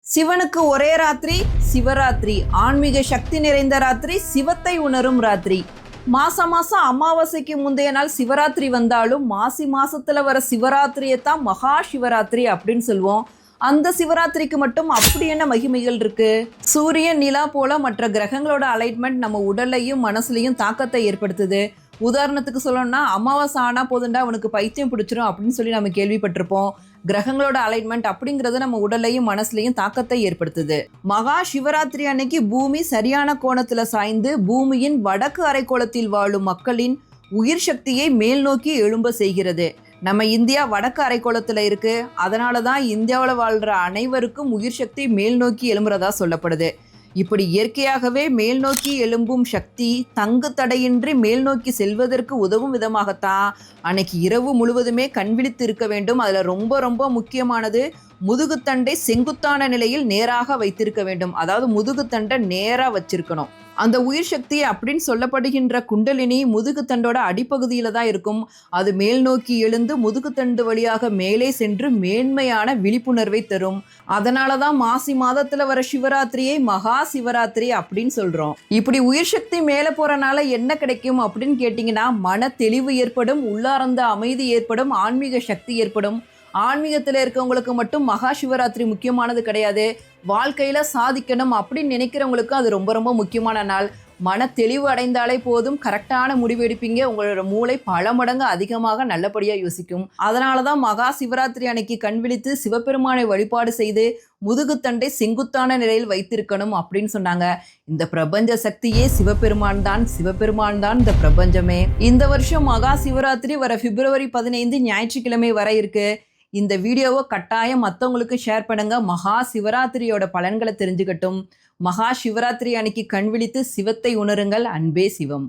சிவனுக்கு ஒரே ராத்திரி சிவராத்திரி, ஆன்மீக சக்தி நிறைந்த ராத்திரி, சிவத்தை உணரும் ராத்திரி. மாசம் அமாவாசைக்கு முந்தைய நாள் சிவராத்திரி வந்தாலும் மாசி மாசத்துல வர சிவராத்திரியை தான் மகா சிவராத்திரி அப்படின்னு சொல்லுவோம். அந்த சிவராத்திரிக்கு மட்டும் அப்படி என்ன மகிமைகள் இருக்கு? சூரியன், நிலா போல மற்ற கிரகங்களோட அலைன்மெண்ட் நம்ம உடல்லையும் மனசுலையும் தாக்கத்தை ஏற்படுத்துது. உதாரணத்துக்கு சொல்லணும்னா, அமாவாசை ஆனா போதுண்டா அவனுக்கு பைத்தியம் பிடிச்சிரும் அப்படின்னு சொல்லி நம்ம கேள்விப்பட்டிருப்போம். கிரகங்களோட அலைன்மெண்ட் அப்படிங்கிறது நம்ம உடல்லையும் மனசுலையும் தாக்கத்தை ஏற்படுத்துது. மகா சிவராத்திரி அன்னைக்கு பூமி சரியான கோணத்துல சாய்ந்து பூமியின் வடக்கு அரைக்கோளத்தில் வாழும் மக்களின் உயிர் சக்தியை மேல் நோக்கி எழும்ப செய்கிறது. நம்ம இந்தியா வடக்கு அரைக்கோளத்துல இருக்கு. அதனாலதான் இந்தியாவில் வாழ்ற அனைவருக்கும் உயிர் சக்தி மேல் நோக்கி எழும்புறதா சொல்லப்படுது. இப்படி இயற்கையாகவே மேல் நோக்கி எழும்பும் சக்தி தங்கு தடையின்றி மேல் நோக்கி செல்வதற்கு உதவும் விதமாகத்தான் அன்னைக்கு இரவு முழுவதுமே கண்விழித்து இருக்க வேண்டும். அதில் ரொம்ப ரொம்ப முக்கியமானது முதுகுத்தண்டை செங்குத்தான நிலையில் நேராக வைத்திருக்க வேண்டும். அதாவது முதுகுத்தண்டை நேராக வச்சிருக்கணும். அந்த உயிர் சக்தி அப்படின்னு சொல்லப்படுகின்ற குண்டலினி முதுகுத்தண்டோட அடிப்பகுதியில தான் இருக்கும். அது மேல் நோக்கி எழுந்து முதுகுத்தண்டு வழியாக மேலே சென்று மேன்மையான விழிப்புணர்வை தரும். அதனாலதான் மாசி மாதத்துல வர சிவராத்திரியை மகா சிவராத்திரி அப்படின்னு சொல்றோம். இப்படி உயிர் சக்தி மேல போறனால என்ன கிடைக்கும் அப்படின்னு கேட்டீங்கன்னா, மன தெளிவு ஏற்படும், உள்ளார்ந்த அமைதி ஏற்படும், ஆன்மீக சக்தி ஏற்படும். ஆன்மீகத்தில் இருக்கவங்களுக்கு மட்டும் மகா சிவராத்திரி முக்கியமானது கிடையாது. வாழ்க்கையில சாதிக்கணும் அப்படின்னு நினைக்கிறவங்களுக்கும் அது ரொம்ப ரொம்ப முக்கியமான நாள். மன தெளிவு அடைந்தாலே போதும், கரெக்டான முடிவு எடுப்பீங்க. உங்களோட மூளை பல மடங்கு அதிகமாக நல்லபடியா யோசிக்கும். அதனாலதான் மகா சிவராத்திரி அன்னைக்கு கண் விழித்து சிவபெருமானை வழிபாடு செய்து முதுகுத்தண்டை செங்குத்தான நிலையில் வைத்திருக்கணும் அப்படின்னு சொன்னாங்க. இந்த பிரபஞ்ச சக்தியே சிவபெருமான் தான். சிவபெருமான் தான் இந்த பிரபஞ்சமே. இந்த வருஷம் மகா சிவராத்திரி வர பிப்ரவரி 15 ஞாயிற்றுக்கிழமை வர இருக்கு. இந்த வீடியோவை கட்டாயம் மற்றவங்களுக்கு ஷேர் பண்ணுங்க. மகா சிவராத்திரியோட பலன்களை தெரிஞ்சுக்கட்டும். மகா சிவராத்திரி அன்னைக்கு கண் விழித்து சிவத்தை உணருங்கள். அன்பே சிவம்.